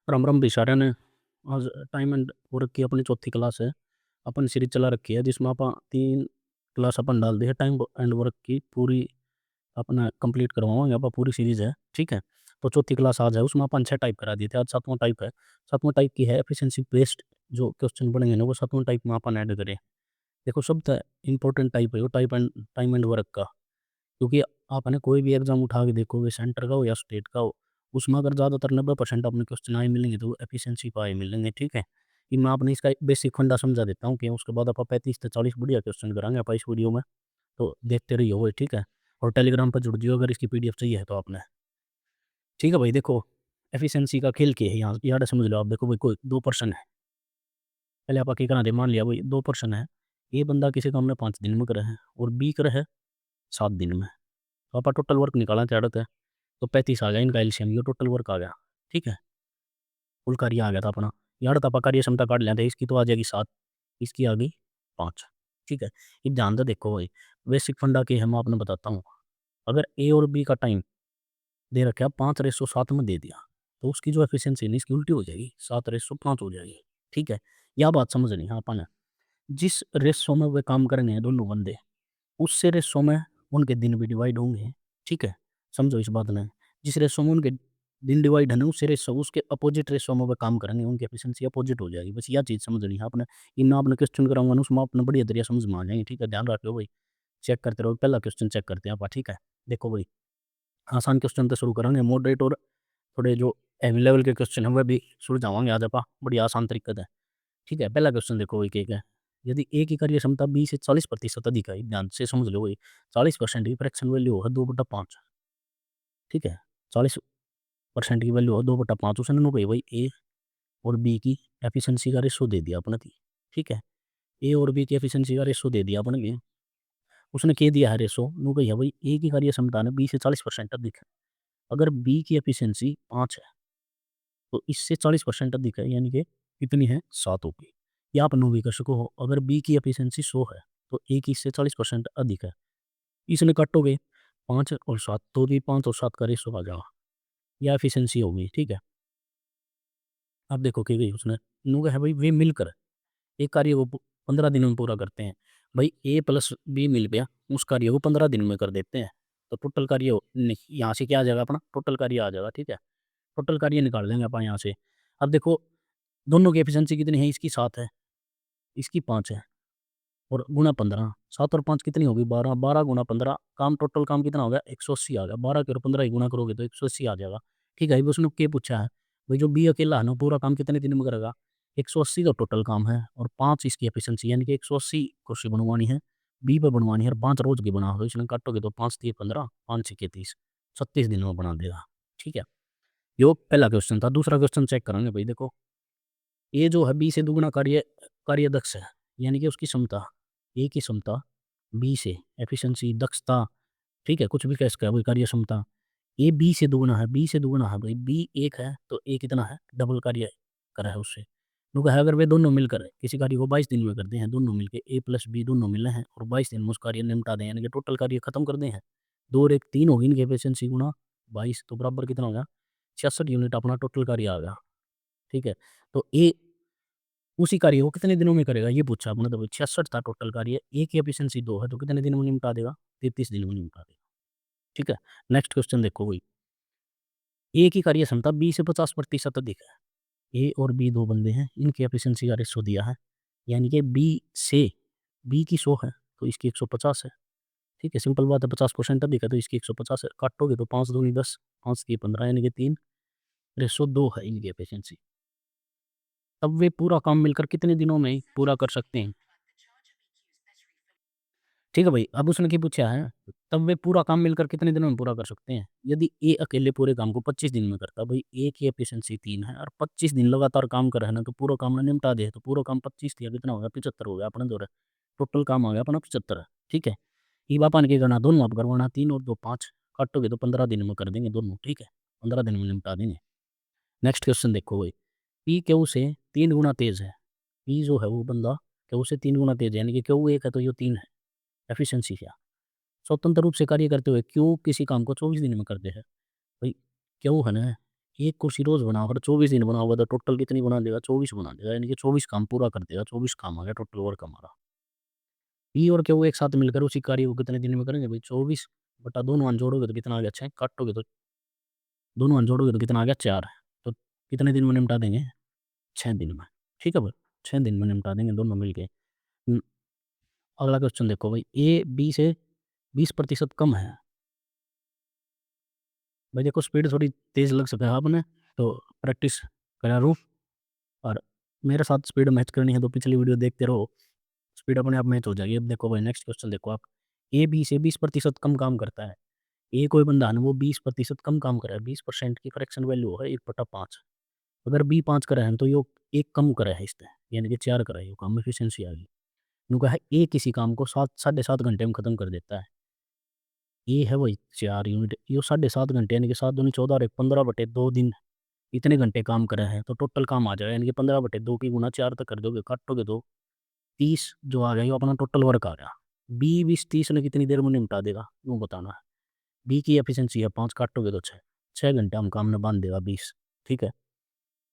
राम राम बिचारे ने आज टाइम एंड वर्क की अपनी चौथी क्लास है। अपन सीरीज चला रखी है जिसमें अपन 3 क्लास अपन डाल दी है टाइम एंड वर्क की पूरी अपना कंप्लीट करवाओगे अपन पूरी सीरीज है, ठीक है। तो चौथी क्लास आज है, उसमें अपन 6 टाइप करा दिए थे, आज 7वां टाइप है। 7वां टाइप की है एफिशिएंसी बेस्ड जो क्वेश्चन बनेंगे ना वो 7वां टाइप में अपन ऐड करें। देखो सब इंपॉर्टेंट टाइप है वो टाइम एंड वर्क का, क्योंकि आपने कोई भी एग्जाम उठा के देखोगे सेंटर का हो या स्टेट का हो, उसमें अगर ज़्यादातर 90% अपने क्वेश्चन आए मिलेंगे तो एफिशिएंसी पे आए मिलेंगे, ठीक है। कि मैं आपने इसका बेसिक फंडा समझा देता हूँ कि उसके बाद आप 35 से 40 बढ़िया क्वेश्चन कराएंगे आप इस वीडियो में, तो देखते रहिए वो, ठीक है। और टेलीग्राम पर जुड़ जियो अगर इसकी पीडीएफ चाहिए है तो आपने, ठीक है भाई। देखो एफिशिएंसी का खेल के है यहाँ यहाँ समझ लो आप। देखो भाई कोई 2% है, पहले आप क्या करा दे, मान लिया भाई 2% है, ए बंदा किसी काम ने 5 दिन में करे है और बी करे है 7 दिन में, तो आप टोटल वर्क निकाला क्या है, तो 35 आ गया इनका एलसीएम, ये टोटल वर्क आ गया, ठीक है। कुल कार्य आ गया था अपना, यार तो कार्य क्षमता काट लेते, इसकी तो आ जाएगी 7, इसकी आ गई 5, ठीक है। ये ध्यान से देखो भाई, बेसिक फंडा के हम आपने बताता हूँ। अगर ए और बी का टाइम दे रखा है 5:7 में दे दिया, तो उसकी जो एफिशिएंसी है इसकी उल्टी हो जाएगी, 7:5 हो जाएगी, ठीक है। यह बात समझनी है अपन, जिस रेशो में वे काम करेंगे दोनों बंदे, उससे रेशो में उनके दिन भी डिवाइड होंगे, ठीक है। समझो इस बात ने, जिस रेशो में उनके दिन डिवाइड है ना उससे रेशो उसके अपोजिट रेशो में वो काम करेंगे, उनकी एफिशिएंसी अपोजिट हो जाएगी। बस यह चीज़ समझनी है आपने। इन आपने क्वेश्चन कराऊंगा ना उसमें आपने बढ़िया तरीके समझ में आ जाएंगे, ठीक है। ध्यान रखो भाई, चेक करते रहो। पहला क्वेश्चन चेक करते हैं आप, ठीक है। देखो भाई आसान क्वेश्चन तो शुरू करेंगे, मॉडरेट और थोड़े जो हेवी लेवल के क्वेश्चन है वह भी सुलझावांगे आज आप, बड़ी आसान तरीके से, ठीक है। पहला क्वेश्चन देखो भाई क्या है, यदि ए की कार्य क्षमता 20 से 40% अधिक है, ध्यान से समझ लो भाई, 40% की फ्रैक्शन वैल्यू है 2/5, ठीक है। 40% की वैल्यू है 2/5, उसने नो भाई ए और बी की एफिशिएंसी का रेशो दे दिया अपने की, ठीक है। ए और बी की एफिशिएंसी का रेशो दे दिया अपने की, उसने कह दिया है रेशो नो कही है भाई ए की कार्य क्षमता ने 20 से 40% अधिक है, अगर बी की एफिशिएंसी 5 है तो इससे 40% अधिक है, यानी कि कितनी है 7 होगी। या आप नो भी कर सको हो, अगर बी की एफिशिएंसी 100 है तो ए की इससे 40% अधिक है, इसने काटोगे 5 और 7 तो भी 5 और 7 का रेशो आ जाएगा, या एफिशिएंसी होगी, ठीक है। अब देखो कि गई उसने नो है भाई वे मिलकर एक कार्य को 15 दिन में पूरा करते हैं। भाई ए प्लस बी मिल गया, उस कार्य को 15 दिन में कर देते हैं, तो टोटल कार्य यहाँ से क्या आ जाएगा अपना टोटल कार्य आ जाएगा, ठीक है। टोटल कार्य निकाल लेंगे अपन यहाँ से। अब देखो दोनों की एफिशिएंसी कितनी है, इसकी 7 है, इसकी 5 है, और गुणा 15, 7 और 5 कितनी होगी 12, 12 गुणा 15, काम टोटल काम कितना हो गया 180 आ गया। 12 के और 15 ही गुणा करोगे तो 180 आ जाएगा, ठीक है। अभी उसने क्या पूछा है भाई, जो बी अकेला है ना पूरा काम कितने दिन में करेगा, 180 का टोटल काम है और 5 इसकी एफिशिएंसी, यानी कि 180 कुर्सी बनवानी है, बी पर बनवानी है और 5 रोज की बना, तो इसने काटोगे तो 5 3 15, 5 6 30, 36 दिन में बना देगा, ठीक है। यो पहला क्वेश्चन था। दूसरा क्वेश्चन चेक करेंगे भाई। देखो ए जो है बी से दुगुना कार्य दक्ष है, यानी कि उसकी क्षमता, ए की क्षमता बी से एफिशिएंसी दक्षता, ठीक है, कुछ भी कह सकते हैं भाई कार्य क्षमता। ए बी से दुगुना है, बी से दुगुना है भाई, बी 1 है तो ए कितना है डबल कार्य करा है उससे। क्योंकि है अगर वे दोनों मिलकर किसी कार्य को 22 दिन में करते हैं, दोनों मिलकर ए प्लस बी दोनों मिले हैं और 22 दिन में उस कार्य निपटा दें, यानी कि टोटल कार्य खत्म कर दें हैं, 2 और 1 3 होगी इनकी एफिशिएंसी गुणा 22 तो बराबर कितना हो गया 66 यूनिट अपना टोटल कार्य आ गया, ठीक है। तो ए उसी कार्य को कितने दिनों में करेगा ये पूछा आपने, तो 66 था टोटल कार्य, ए की एफिशिएंसी 2 है तो कितने दिन में निपटा देगा 33 दिन में निपटा देगा, ठीक है। नेक्स्ट क्वेश्चन देखो भाई, ए की कार्य क्षमता बी से 50% अधिक है, ए और बी दो बंदे हैं, इनकी एफिशिएंसी का रेशो दिया है, यानी कि बी से बी की 100 है तो इसकी 150 है, ठीक है। सिंपल बात है, 50% अधिक है तो इसकी 150 है, काटोगे तो 5 दूनी 10, 5 की 15, यानी कि 3:2 है इनकी एफिशिएंसी। तब वे पूरा काम मिलकर कितने दिनों में पूरा कर सकते हैं, ठीक है भाई। अब उसने क्या पूछा है, तब वे पूरा काम मिलकर कितने दिनों में पूरा कर सकते हैं। यदि ए अकेले पूरे काम को 25 दिन में करता, भाई ए की एफिशिएंसी 3 है और 25 दिन लगातार काम कर रहा है ना, तो पूरा काम ना निपटा दे, तो पूरा काम 25 दिया कितना हो गया 75 हो गया अपना, दो टोटल काम आ गया अपना 75 है, ठीक है। ये बापा ने करना दोनों आप करवाना, 3 और 2 5, काटोगे तो 15 दिन में कर देंगे दोनों, ठीक है, 15 दिन में निपटा देंगे। नेक्स्ट क्वेश्चन देखो भाई, पी क्यू से 3 गुना तेज है, पी जो है वो बंदा क्यू से 3 गुना तेज है, यानी कि क्यू 1 है तो ये 3 है, एफिशिएंसी क्या, स्वतंत्र रूप से कार्य करते हुए क्यों किसी काम को 24 दिन में करते हैं। भाई क्यों है ना, एक कुर्सी रोज बनाकर 24 दिन बना होगा तो टोटल कितनी बना देगा? 24 बना देगा, यानी कि 24 काम पूरा कर देगा। 24 काम आ गया टोटल वर्क हमारा। पी और क्यू एक साथ मिलकर उसी कार्य को कितने दिन में करेंगे भाई? 24 बटा दोनों वन जोड़ोगे तो कितना आ गया? 6। काटोगे तो दोनों वन जोड़ोगे तो कितना आ गया? 4। तो कितने दिन में निपटा देंगे? 6 दिन में। ठीक है भाई, 6 दिन में निपटा देंगे दोनों मिलके। अगला क्वेश्चन देखो भाई, ए बी से 20% कम है। भाई देखो स्पीड थोड़ी तेज़ लग सकता है आपने, तो प्रैक्टिस करा रो, और मेरे साथ स्पीड मैच करनी है तो पिछली वीडियो देखते रहो, स्पीड अपने आप मैच हो जाएगी। अब देखो भाई नेक्स्ट क्वेश्चन देखो आप, ए बी से 20% कम काम करता है। ए कोई बंदा है ना, वो 20% कम काम करे, 20% की फ्रैक्शन वैल्यू है 1/5। अगर बी 5 करे हैं तो यो एक कम करे है इससे, यानी कि 4 करे, यो काम एफिशिएंसी आ गई। नु कहा है ए किसी काम को 7 साढ़े 7 घंटे में खत्म कर देता है। ए है वही 4 यूनिट, यो 7.5 घंटे यानी कि 7 दूनी 14 और 1 15/2 दिन इतने घंटे काम करे हैं, तो टोटल काम आ जाएगा, यानी कि 15/2 की गुणा 4 तक कर दोगे, काटोगे तो 30 जो आ गया, ये अपना टोटल वर्क आ गया। बी 20-30 ने कितनी देर में निपटा देगा, यूँ बताना है। बी की एफिशिएंसी है 5, काटोगे तो 6। 6 घंटे हम काम में बांध देगा 20। ठीक है,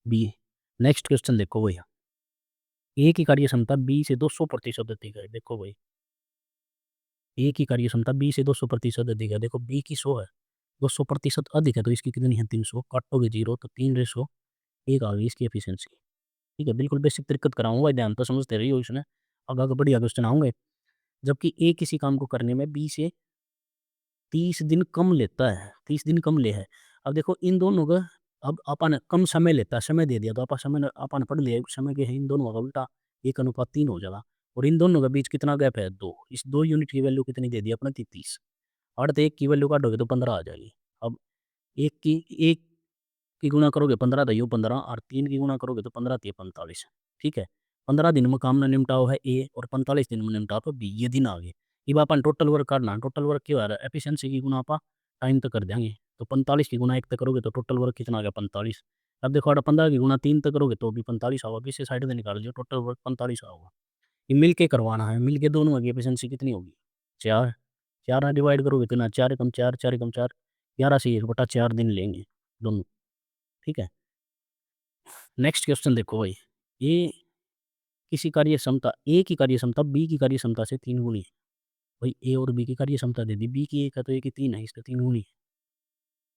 बी। नेक्स्ट क्वेश्चन देखो भैया, ए की कार्य क्षमता बी से 200% अधिक है। देखो भाई, ए की कार्य क्षमता बी से 200% अधिक है। देखो बी की 100 है, 200% अधिक है, तो इसकी कितनी है? 300। काटोगे 0 तो 3:1 आ गई इसकी एफिशिएंसी। ठीक है, बिल्कुल बेसिक तरीकत कराऊंगा, ध्यान तो समझते रहिए इसमें, आगे बढ़िया क्वेश्चन आऊँगे। जबकि ए किसी काम को करने में बी से 30 दिन कम लेता है, 30 दिन कम ले है। अब देखो इन दोनों का, अब अपन कम समय लेता है, समय दे दिया तो अपन पढ़ लिया समय के है, इन दोनों का उल्टा 1:3 हो जाएगा। और इन दोनों के बीच कितना गैप है? 2। इस 2 यूनिट की वैल्यू कितनी दे दी अपने? 30। और तो 1 की वैल्यू काटोगे तो 15 आ जाएगी। अब 1 की गुणा करोगे 15 तो यूँ 15, और 3 की गुणा करोगे तो 15 तिया 45। ठीक है, 15 दिन में काम ना निपटाओ है ए, और 45 दिन में निपटाओ तो बी, ये दिन आ गए। अब अपन टोटल वर्क करना है, टोटल वर्क क्यों आ रहा है? एफिशिएंसी की गुणा आप टाइम तक कर देंगे, तो 45 की गुणा 1 तक करोगे तो टोटल वर्क कितना आ गया? 45। अब देखो 15 की गुणा 3 तक करोगे तो भी 45 होगा, बीच से साइड में निकाल दियो, टोटल वर्क 45 होगा। ये मिल के करवाना है, मिल के दोनों की एफिशिएंसी कितनी होगी? 4। 4 डिवाइड करोगे तो ना 4 एकम 4, 4 एकम 4, 11 से 1/4 दिन लेंगे दोनों। ठीक है, नेक्स्ट क्वेश्चन देखो भाई, ये किसी कार्य क्षमता ए की कार्य क्षमता बी की कार्य क्षमता से 3 गुनी है। भाई ए और बी की कार्य क्षमता दे दी, बी की 1 है तो ए की 3 है, इसका 3 गुनी है।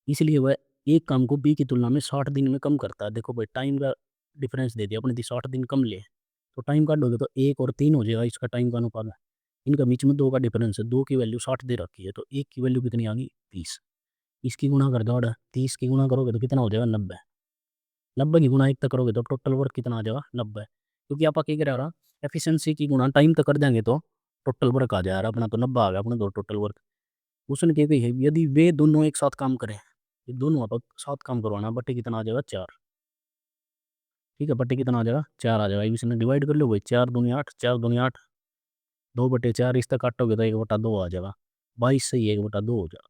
इसलिए वह एक काम को बी की तुलना में 60 दिन में कम करता है। देखो भाई टाइम का डिफरेंस दे दिया अपने, 60 दिन कम ले, तो टाइम काटोगे तो 1 और 3 हो जाएगा इसका टाइम का अनुपात। इनका बीच में 2 का डिफरेंस है, 2 की वैल्यू 60 दे रखी है, तो 1 की वैल्यू कितनी आ गई? 30। इसकी गुणा कर दो, और 30 की गुणा करोगे तो कितना हो जाएगा? 90। 90 की गुणा 1 तक करोगे तो टोटल वर्क कितना आ जाएगा? 90। क्योंकि आप क्या कह रहा, एफिशिएंसी की गुणा टाइम तक कर देंगे तो टोटल वर्क आ जाएगा अपना, तो 90 आ गया अपना, दो टोटल वर्क। उसने क्या कही है, यदि वे दोनों एक साथ काम करें, ये दोनों आप साथ काम करवाना, बटे कितना आ जाएगा? 4। ठीक है, बटे कितना आ जाएगा? 4 आ जाएगा। इसने डिवाइड कर लो भाई, 4 दूनी 8, 4 दूनी 8, 2/4, इस तक काटोगे तो 1/2 आ जाएगा। 22 से 1/2 हो जाएगा,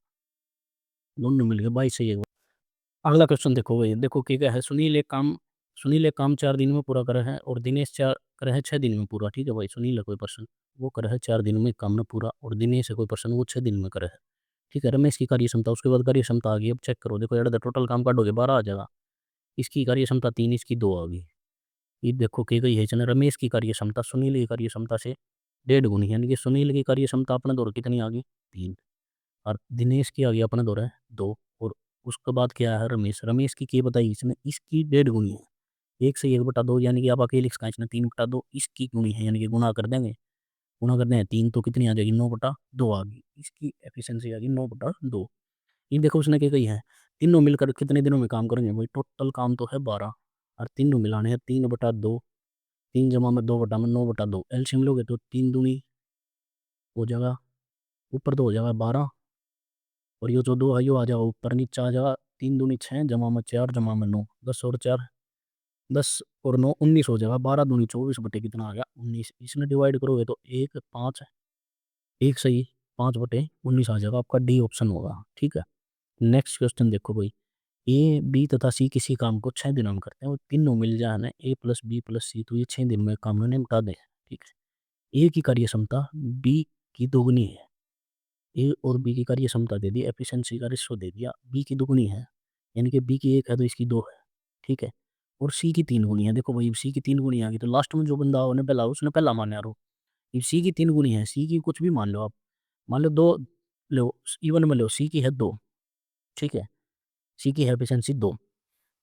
दोनों मिलकर 22 से 1। अगला क्वेश्चन देखो भाई, देखो क्या है, सुनील एक काम 4 दिन में पूरा करे है, और दिनेश करे है 6 दिन में पूरा। ठीक है भाई, सुनील है कोई पर्सन, वो करे है 4 दिन में काम में पूरा, और दिनेश है कोई पर्सन, वो 6 दिन में करे है। ठीक है, रमेश की कार्य क्षमता, उसके बाद कार्य क्षमता आ गई। अब चेक करो, देखो यार टोटल काम काटोगे 12 आ जाएगा। इसकी कार्य क्षमता 3, इसकी 2 आ गई। ये देखो क्या गई है इसने, रमेश की कार्य क्षमता सुनील की कार्य क्षमता से 1.5 गुनी, यानी कि सुनील की कार्य क्षमता अपने दौर कितनी आ गई? 3, और दिनेश की आ गई अपने दौर है 2, और उसके बाद क्या है? रमेश की बताई इसने, इसकी 1.5 गुनी है। 1 से 1/2, यानी कि आप अकेले इसका इसने 3/2 इसकी गुनी है, यानी कि गुणा कर देंगे, गुणा करते हैं 3 तो कितनी आ जाएगी? 9/2 आ गई। इसकी एफिशिएंसी आ गई 9/2। ये देखो उसने क्या कही है, तीनों मिलकर कितने दिनों में काम करेंगे भाई? टोटल काम तो है 12, और तीनों मिलाने हैं 3/2, 3 जमा में 2/में 9/2, एलसीएम लोगे तो 3 दूनी हो जाएगा, ऊपर तो हो जाएगा 12, और ये जो 2 है यो आ जाएगा ऊपर, नीचे आ जाएगा 3 दूनी 6, जमा में 4, जमा में 9, 10 और 4, 10 और 9 19 हो जाएगा। 12 दूनी 24 बटे कितना आ गया? 19। इसमें डिवाइड करोगे तो 1 5, 1 सही 5/19 आ जाएगा, आपका डी ऑप्शन होगा। ठीक है, नेक्स्ट क्वेश्चन देखो भाई, ए बी तथा सी किसी काम को 6 दिनों में करते हैं, वो तीनों मिल जाए ना, ए प्लस बी प्लस सी, तो ये 6 दिन में काम निपटा दें। ठीक है, ए की कार्य क्षमता बी की दोगुनी है, ए और बी की कार्य क्षमता दे दी, एफिशिएंसी का रेशो दे दिया, बी की दुगुनी है, यानी कि बी की 1 है तो इसकी 2 है, ठीक है। और सी की 3 गुनी है, देखो भाई सी की 3 गुनी आ गई तो लास्ट में जो बंदा होने पहला उसने पहला मान यारो। ये सी की 3 गुनी है, सी की कुछ भी मान लो आप, मान लो 2 लो, इवन में लो, सी की है 2, ठीक है, सी की है एफिशिएंसी 2,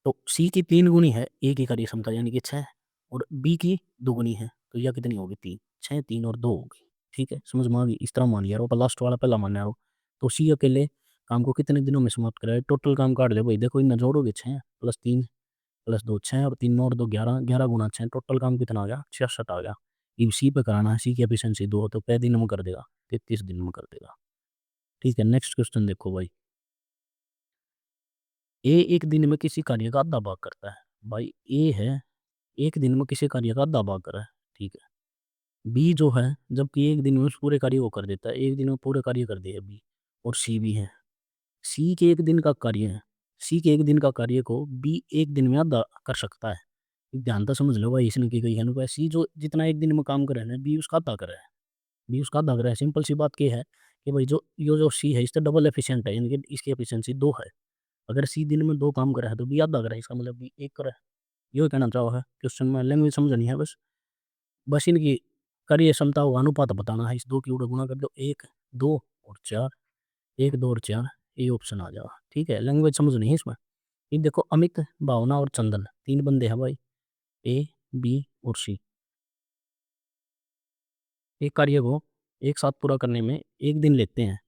तो सी की 3 गुनी है ए की कार्य क्षमता यानी कि 6, और बी की 2 गुनी है तो यह कितनी होगी 3, 6 3 और 2 होगी, ठीक है, समझ में आ गई। इस तरह मान लिया और लास्ट वाला पहला मान यारो। तो सी अकेले काम को कितने दिनों में समाप्त कराए, टोटल काम काट ले भाई, देखो इतना जोड़ोगे 6 प्लस 3 प्लस 2 6 और 3 और 2 11, 11 गुना 6 टोटल काम कितना आ गया 66 आ गया। अब सी पे कराना है, सी की एफिशिएंसी 2 तो कै दिन में कर देगा, 33 दिन में कर देगा, ठीक है। नेक्स्ट क्वेश्चन देखो भाई, ए एक दिन में किसी कार्य का आधा भाग करता है, भाई ए है एक दिन में किसी कार्य का आधा भाग कर रहा है, ठीक है। बी जो है जबकि एक दिन में उस पूरे कार्य को कर देता है, एक दिन में पूरे कार्य कर दिया बी, और सी भी है, सी के एक दिन का कार्य है, सी के एक दिन का कार्य को बी एक दिन में आधा कर सकता है। ध्यान तो समझ लो भाई, इसने की गई है ना, सी जो जितना एक दिन में काम करे ना बी उसका आधा करे है, बी उसका आधा करे है। सिंपल सी बात क्या है कि भाई जो ये जो सी है इससे डबल एफिशिएंट है, यानी कि इसकी एफिशिएंसी 2 है। अगर सी दिन में 2 काम करे है तो बी आधा करे, इसका मतलब बी 1 करे। यो कहना चाहो है क्वेश्चन में, लैंग्वेज समझनी है बस, बस इनकी कार्य क्षमता को अनुपात बताना है, इस 2 की उड़े गुणा कर दो, 1 2 और 4, 1 2 और 4, ये ऑप्शन आ जाएगा, ठीक है। लैंग्वेज समझनी है इसमें। ये देखो अमित, भावना और चंदन 3 बंदे हैं भाई, ए बी और सी, एक कार्य को एक साथ पूरा करने में 1 दिन लेते हैं,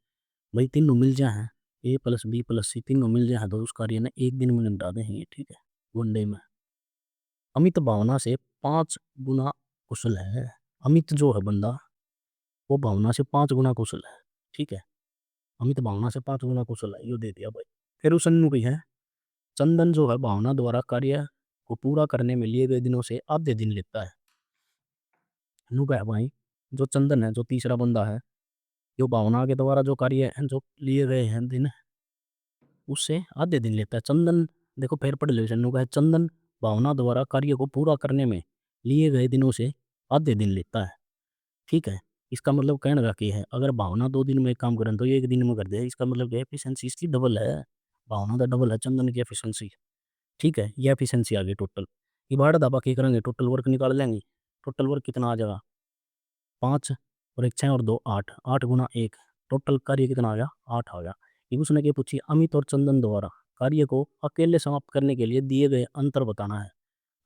भाई तीनों मिल जाए, ए प्लस बी प्लस सी तीनों मिल जाए तो उस कार्य ने 1 दिन में निपटा देंगे, ठीक है, 1 डे में। अमित भावना से 5 गुना कुशल है, अमित जो है बंदा वो भावना से 5 गुना कुशल है, ठीक है। अमित भावना से 5 गुना कुशल है, यो दे दिया भाई। फिर उस अन्नु की है, चंदन जो है भावना द्वारा कार्य को पूरा करने में लिए गए दिनों से आधे दिन लेता है। नु है भाई जो चंदन है जो तीसरा बंदा है, जो भावना के द्वारा जो कार्य है जो लिए गए हैं दिन उससे आधे दिन लेता है। चंदन देखो फिर पढ़ लो, नु का है चंदन भावना द्वारा कार्य को पूरा करने में लिए गए दिनों से आधे दिन लेता है, ठीक है। इसका मतलब कहने का कि है अगर भावना 2 दिन में एक काम करें तो ये 1 दिन में कर दे, इसका मतलब क्या है एफिशिएंसी इसकी डबल है, भावना का डबल है चंदन की एफिशिएंसी, ठीक है। ये एफिशिएंसी आ गई टोटल। ये बारह दबा के करेंगे टोटल वर्क निकाल लेंगे, टोटल वर्क कितना आ जाएगा 5 और 1 6 और 2 8, 8 गुना 1, टोटल कार्य कितना आ गया 8 आ गया। ये उसने क्या पूछी, अमित और चंदन द्वारा कार्य को अकेले समाप्त करने के लिए दिए गए अंतर बताना है।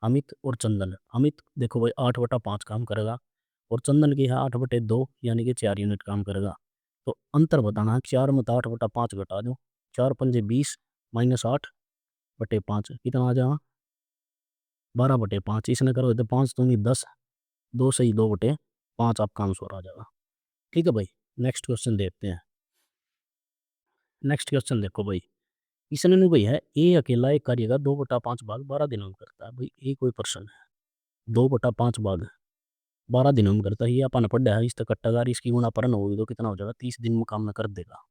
अमित और चंदन, अमित देखो भाई 8/5 काम करेगा और चंदन की है 8/2 यानी कि 4 यूनिट काम करेगा। तो अंतर बताना है, 4 में 8/5 घटा दो, 4 पंजे 20 माइनस 8/5 कितना आ जाएगा 12/5, इसने करो तो 5 दूनी 10, 2 सही 2/5 आपका आंसर आ जाएगा, ठीक है भाई। नेक्स्ट क्वेश्चन देखते हैं। नेक्स्ट क्वेश्चन देखो भाई, इसने नहीं भाई है ए अकेला एक कार्य का 2/5 भाग 12 दिनों में करता है, भाई ए कोई पर्सन है 2/5 भाग 12 दिनों में करता है, ये अपन पढ़ा है, इस तक कट्टागार इसकी गुणापरण होगी तो कितना हो जाएगा 30 दिन में काम में कर देगा।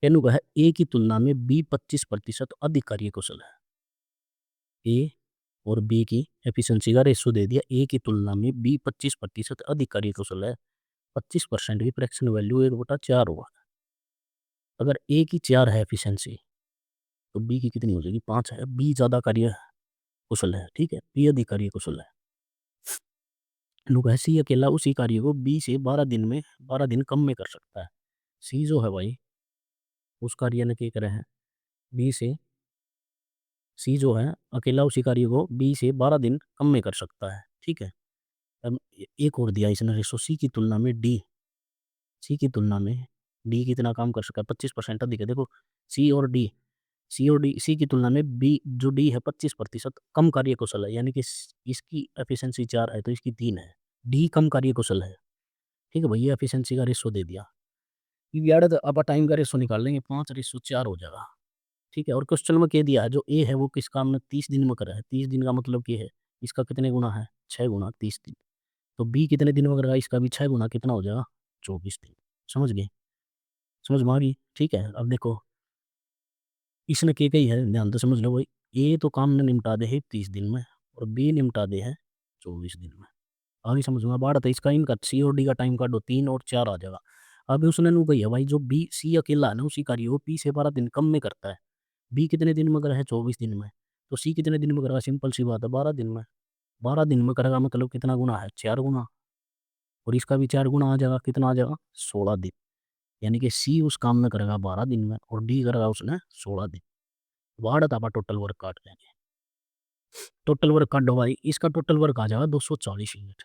कहने का है ए की तुलना में बी 25% अधिक कार्य कुशल है, ए और बी की एफिशिएंसी का रेशो दे दिया, ए की तुलना में बी 25% अधिक कार्य कुशल है, 25% की फ्रैक्शन वैल्यू 1/4 होगा। अगर ए की 4 है एफिशिएंसी तो बी की कितनी हो जाएगी 5 है, बी ज़्यादा कार्य कुशल है, ठीक है, बी अधिक कार्य कुशल है। लोग सी अकेला उसी कार्य को बी से 12 दिन में 12 दिन कम में कर सकता है। सी जो है भाई उस कार्य ने क्या करे हैं बी से, सी जो है अकेला उसी कार्य को बी से 12 दिन कम में कर सकता है, ठीक है। अब एक और दिया इसने रेशो, सी की तुलना में डी, सी की तुलना में डी कितना काम कर सकता है 25% अधिक है। देखो सी और डी, सी और डी, सी की तुलना में बी जो डी है 25% कम कार्य कुशल है, यानी कि इसकी एफिशिएंसी 4 है तो इसकी 3 है, डी कम कार्य कुशल है, ठीक है भैया। एफिशिएंसी का रेशो दे दिया, यार तो अब टाइम का रेशो निकाल लेंगे 5/4 हो जाएगा, ठीक है। और क्वेश्चन में कह दिया है जो ए है वो किस काम में 30 दिन में करा है, 30 दिन का मतलब क्या है इसका कितने गुना है 6 गुना 30 दिन, तो बी कितने दिन में करेगा इसका भी 6 गुना कितना हो जाएगा 24 दिन। समझ गए, समझ में आ गई, ठीक है। अब देखो इसने क्या कही है ध्यान तो समझ लो भाई, ए तो काम ने निपटा दे है 30 दिन में और बी निपटा दे है 24 दिन में। आगे समझ में बाढ़ था इसका, इनका सी और डी का टाइम काटो 3 और 4 आ जाएगा। अब उसने नू कही है भाई जो बी सी अकेला है ना उसी कार्य वो पी से 12 दिन कम में करता है, बी कितने दिन में करा है, 24 दिन में। तो सी कितने दिन में करेगा, सिंपल सी बात है, 12 दिन में। 12 दिन में करेगा मतलब कितना गुना है, 4 गुना, और इसका भी 4 गुना आ जाएगा, कितना आ जाएगा, 16 दिन। यानी कि सी उस काम में करेगा 12 दिन में और डी करेगा उसने 16 दिन। वार्ड था टोटल वर्क काट लेंगे, टोटल वर्क काट दो भाई, इसका टोटल वर्क आ जाएगा 240 यूनिट।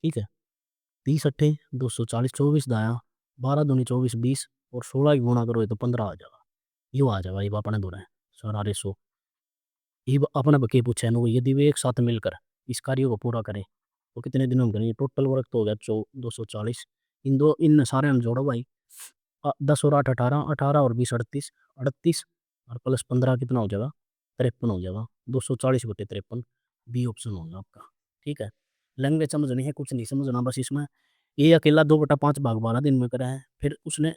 ठीक है, 30 अट्ठे 240, 24 दाया, 12 दूनी 24, 20, और 16 की गुणा करो तो 15 आ जाएगा। यो आ जाएगा, ये अपने दो रहे सारा रेसो। ये अपने बके पूछे ना, यदि वे एक साथ मिलकर इस कार्य को पूरा करें तो कितने दिनों में करेंगे। टोटल वर्क तो हो गया 240, इन सारे हम जोड़ो भाई, 10 और 8 18, 18 और 20 38, 38 और प्लस 15 कितना हो जाएगा, 53 हो जाएगा। 240/53 बी ऑप्शन होगा आपका। ठीक है, लैंग्वेज समझनी है, कुछ नहीं समझना, बस इसमें ये अकेला 2/5 भाग 12 दिन में करा है, फिर उसने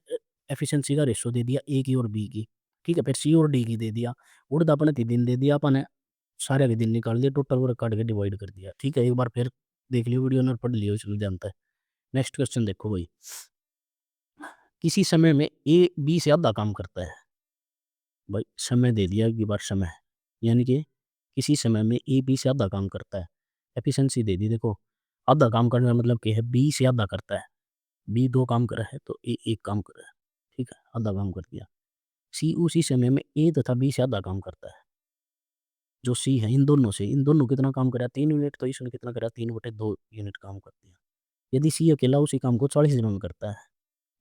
एफिशिएंसी का रेशो दे दिया ए की और बी की। ठीक है, फिर सी और डी की दे दिया, उड़द अपने 3 दिन दे दिया, अपने सारे के दिन निकाल दिया, टोटल वर्क काट के डिवाइड कर दिया। ठीक है, एक बार फिर देख लियो वीडियो ने, पढ़ लियो, इसलिए जानता है। नेक्स्ट क्वेश्चन देखो भाई, किसी समय में ए बी से आधा काम करता है। भाई समय दे दिया कि बार समय, यानी कि किसी समय में ए बी से आधा काम करता है। एफिशिएंसी दे दी, देखो आधा काम करने का मतलब क्या है, बी से आधा करता है, बी 2 काम कर रहा है तो ए 1 काम कर रहा है। ठीक है, आधा काम कर दिया। सी उसी समय में ए तथा बी से आधा काम करता है। जो सी है, इन दोनों से, इन दोनों कितना काम करा, 3 यूनिट, तो इसने कितना करा, 3/2 यूनिट काम कर दिया। यदि सी अकेला उसी काम को 40 दिनों में करता है,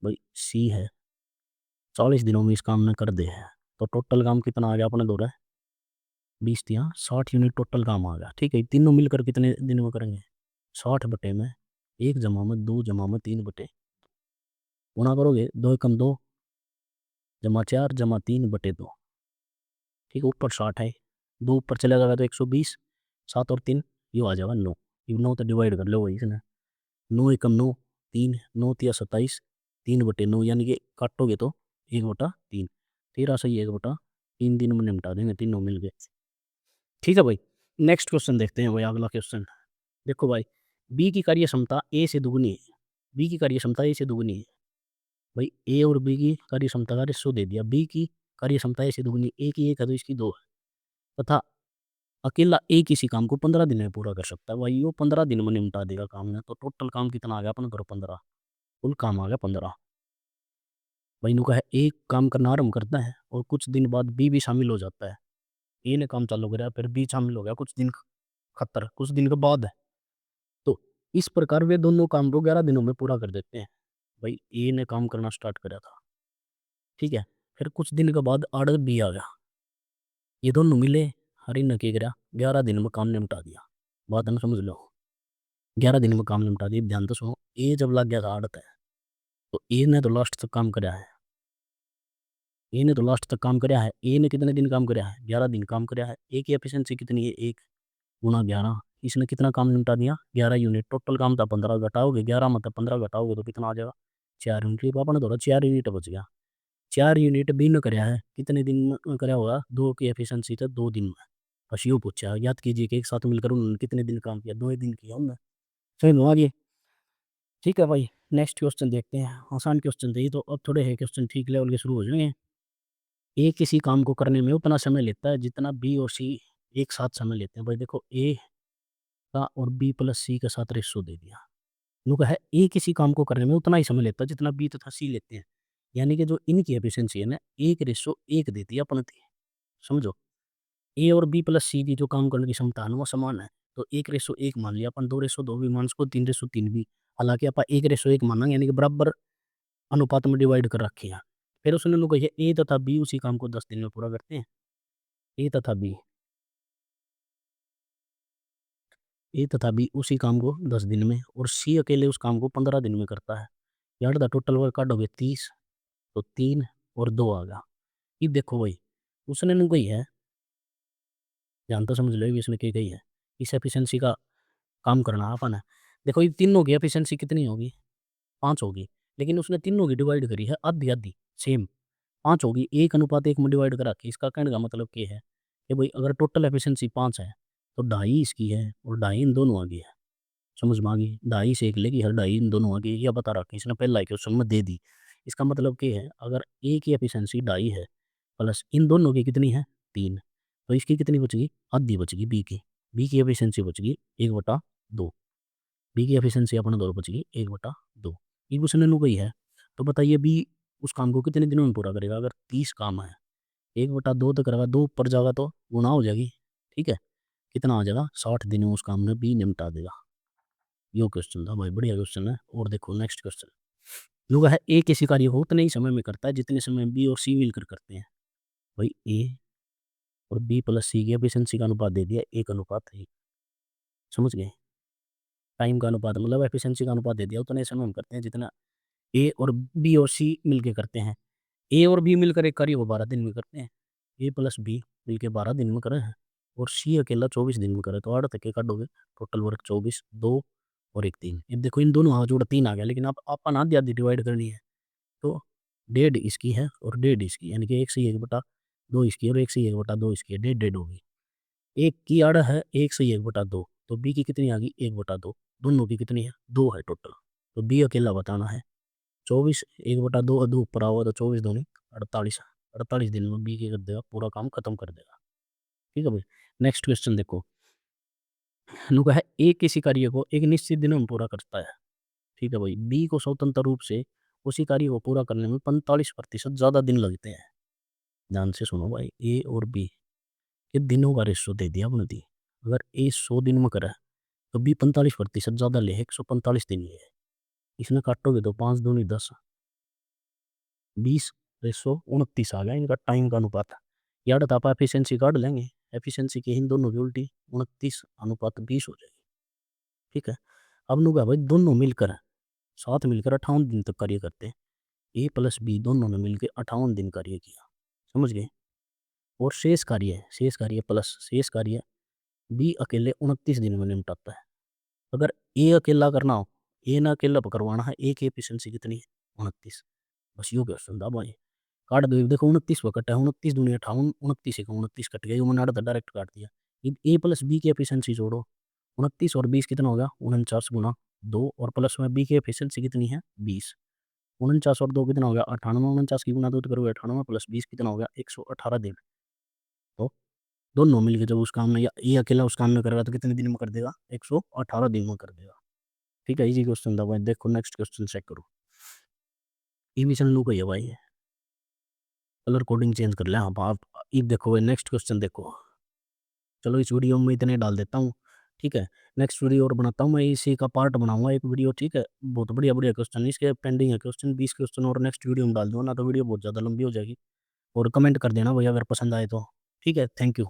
भाई सी है 40 दिनों में इस काम में कर दे है, तो टोटल काम कितना आ गया अपने दो रहा है, 20 दिया 60 यूनिट टोटल काम आ गया। ठीक है, तीनों मिलकर कितने दिन में करेंगे, 60 बटे में 1 जमा में 2 जमा में 3 बटे, गुणा करोगे 2 एकम 2 जमा 4 जमा 3/2। ठीक है, ऊपर 60 है, 2 ऊपर चला जाएगा तो 120, 7 और 3 ये आ जाएगा 9। ये 9 तो डिवाइड कर लो वही इसने, 9 एकम 9, 3 9 तिया 27, 3/9, यानी कि काटोगे तो 1/3, 13 सही 1/3 दिन में निपटा देंगे तीनों मिल गए। ठीक है भाई, नेक्स्ट क्वेश्चन देखते हैं भाई, अगला क्वेश्चन देखो भाई, बी की कार्य क्षमता ए से दुगनी है, बी की कार्य क्षमता ए से दुगनी है। भाई ए और बी की कार्य क्षमता का रेशो दे दिया, बी की कार्य क्षमता ए से दुगनी, ए की 1 है तो इसकी 2 है, तथा अकेला ए किसी काम को 15 दिन में पूरा कर सकता है। भाई वो 15 दिन में निपटा देगा काम में, तो टोटल काम कितना आ गया अपन करो 15, कुल काम आ गया 15। भाई नु का है ए काम करना आरम्भ करता है और कुछ दिन बाद बी भी शामिल हो जाता है। ए ने काम चालू कराया, फिर बी शामिल हो गया कुछ दिन खतर कुछ दिन के बाद है, तो इस प्रकार वे दोनों काम को 11 दिनों में पूरा कर देते हैं। भाई ए ने काम करना स्टार्ट करा था, ठीक है, फिर कुछ दिन के बाद आड़ बी आ गया, ये दोनों मिले, हरी ने क्या करा, 11 दिन में काम निपटा दिया। बात ना समझ लो, 11 दिन में काम निपटा दिया। ध्यान तो सुनो, ए जब लग गया था आड़त है, तो ए ने तो लास्ट तक काम कराया है, ए ने तो लास्ट तक काम कराया है। ए ने कितने दिन काम कराया है, 11 दिन काम कराया है। ए की एफिशिएंसी कितनी है, 1 गुणा 11, इसने कितना काम निपटा दिया, 11 यूनिट। टोटल काम था 15, घटाओगे 11 मतलब 15 घटाओगे तो कितना आ जाएगा, 4 यूनिट। आपने थोड़ा 4 यूनिट बच गया, 4 यूनिट बी ने कराया है, कितने दिन में कराया होगा, 2 की एफिशिएंसी था 2 दिन में। बस यूँ पूछा, याद कीजिए कि एक साथ मिलकर उन्होंने कितने दिन काम किया, 2 ही दिन किया उन्होंने। समझ लो आगे। ठीक है भाई, नेक्स्ट क्वेश्चन देखते हैं, आसान क्वेश्चन थे ये तो, अब थोड़े है क्वेश्चन ठीक लेवल के शुरू हो जाएंगे। ए किसी काम को करने में उतना समय लेता है जितना बी और सी एक साथ समय लेते हैं। भाई देखो, ए का और बी प्लस सी के साथ रेशो दे दिया, यूँ है ए किसी काम को करने में उतना ही समय लेता है जितना बी तथा सी लेते हैं। यानी कि जो इनकी एफिशिएंसी है ना, 1:1 देती है अपन, समझो। ए और बी प्लस सी की जो काम करने की क्षमता है ना, वो समान है, तो 1:1 मान लिया अपन, 2:2 भी मान इसको, 3:3 भी। हालांकि आप 1:1 माना, यानी कि बराबर अनुपात में डिवाइड कर रखे हैं। फिर उसने लोग कही ए तथा बी उसी काम को 10 दिन में पूरा करते हैं। ए तथा बी, ए तथा बी उसी काम को 10 दिन में, और सी अकेले उस काम को 15 दिन में करता है। यार द टोटल वर्क काटोगे 30, तो 3 और 2 आ गया। ये देखो भाई, उसने ने कही है, ध्यान तो समझ लो ये इसमें क्या कही है, इस एफिशिएंसी का काम करना अपन है। देखो ये तीनों की एफिशिएंसी कितनी होगी, 5 होगी, लेकिन उसने तीनों की डिवाइड करी है आधी आधी सेम, 5 होगी, 1:1 में डिवाइड करा के। इसका कहने का मतलब ये है कि भाई अगर टोटल एफिशिएंसी 5 है तो 2.5 इसकी है और 2.5 इन दोनों आ गई है। समझ में आ गई, 2.5 से 1 लेगी, हर 2.5 इन दोनों आ गई, यह बता रखा है इसने पहला ही क्वेश्चन में दे दी। इसका मतलब क्या है, अगर ए की एफिशिएंसी 2.5 है प्लस इन दोनों की कितनी है 3, तो इसकी कितनी बचेगी आधी बचेगी बी की एफिशिएंसी बचेगी 1/2, बी की एफिशिएंसी अपने दो बचेगी 1/2। ये क्वेश्चन ने कोई है, तो बताइए बी उस काम को कितने दिनों में पूरा करेगा। अगर 30 काम है 1/2 तो करेगा, 2 ऊपर जाएगा तो गुना हो जाएगी, ठीक है, कितना आ जाएगा 60 दिन में उस काम में बी निपटा देगा। यो क्वेश्चन था भाई, बढ़िया क्वेश्चन है। और देखो नेक्स्ट क्वेश्चन, योगा है ए किसी कार्य को उतने ही समय में करता है जितने समय बी और सी मिलकर करते हैं। भाई ए और बी प्लस सी की एफिशिएंसी का अनुपात दे दिया 1:3, समझ गए। टाइम का अनुपात मतलब एफिशिएंसी का अनुपात दे दिया, उतने समय हम करते हैं जितना ए और बी और सी मिलकर करते हैं। ए और बी मिलकर एक कार्य को 12 दिन में करते हैं, ए प्लस बी मिलकर 12 दिन में करे हैं, और सी अकेला 24 दिन में करे, तो 8 तक काटोगे, टोटल वर्क 24, 2 और 1 3। अब देखो इन दोनों हाथ जोड़ा 3 आ गया, लेकिन आप आधी आधी डिवाइड करनी है, तो 1.5 इसकी है और 1.5 इसकी, यानी कि 1 से 1/2 इसकी और 1 से 1/2 इसकी है, 1.5 होगी। एक की आड़ है 1 से 1/2, तो बी की कितनी आ गई 1/2, दोनों की कितनी है 2 है टोटल, तो बी अकेला बताना है। 24 1/2 दो ऊपर आओ तो 24 दूनी 48, 48 दिन में बी के कर देगा, पूरा काम खत्म कर देगा, ठीक है भाई। नेक्स्ट क्वेश्चन देखो, नुका है ए किसी कार्य को एक निश्चित दिन में पूरा करता है, ठीक है भाई। बी को स्वतंत्र रूप से उसी कार्य को पूरा करने में 45% ज़्यादा दिन लगते हैं। ध्यान से सुनो भाई, ए और बी ये दिनों का रेशो दे दिया अपने दी। अगर ए 100 दिन में करे तो बी 45% ज़्यादा ले, 145 दिन ले। इसमें काटोगे तो 5 दूनी 10, 20:29 आ गया इनका टाइम का अनुपात। यार तो आप एफिशिएंसी काट लेंगे, एफिशिएंसी की इन दोनों की उल्टी 29:20 हो जाएगी, ठीक है। अब नुका भाई दोनों मिलकर साथ मिलकर 58 दिन तक कार्य करते हैं, ए प्लस बी दोनों ने मिलकर 58 दिन कार्य किया, समझ गए। और शेष कार्य प्लस शेष कार्य बी अकेले 29 दिन में निपटाता है। अगर ए अकेला करना हो, ए ना अकेला करवाना है, ए की एफिशिएंसी कितनी है 29, बस यो क्वेश्चन था भाई। काट दो, देखो 29 को कटा है, 29 दूनी 58, 29 एक 29 कट गया, मैंने आधा डायरेक्ट काट दिया। ए प्लस बी की एफिशिएंसी जोड़ो, 29 और 20 कितना हो गया 49 × 2, और प्लस में बी की एफिशिएंसी कितनी है 20, 49 और 2 कितना हो गया 98, 49 की गुना 2 तो करोगे 98 प्लस 20 कितना हो गया 118 दिन। तो दोनों मिलके जब उस काम में, या ये अकेला उस काम में करेगा तो कितने दिन में कर देगा 118 दिन में कर देगा, ठीक है। इजी क्वेश्चन था भाई। देखो नेक्स्ट क्वेश्चन चेक करो, इमिशन लू का है भाई, कलर कोडिंग चेंज कर ले आप ये देखो भाई। नेक्स्ट क्वेश्चन देखो, चलो इस वीडियो में इतने डाल देता हूँ, ठीक है। नेक्स्ट वीडियो और बनाता हूँ मैं, इसी का पार्ट बनाऊंगा एक वीडियो, ठीक है। बहुत बढ़िया बढ़िया क्वेश्चन इसके पेंडिंग है, क्वेश्चन 20 क्वेश्चन और नेक्स्ट वीडियो में डाल दूंगा ना, तो वीडियो बहुत ज़्यादा लंबी हो जाएगी। और कमेंट कर देना भैया अगर पसंद आए तो, ठीक है। Thank you.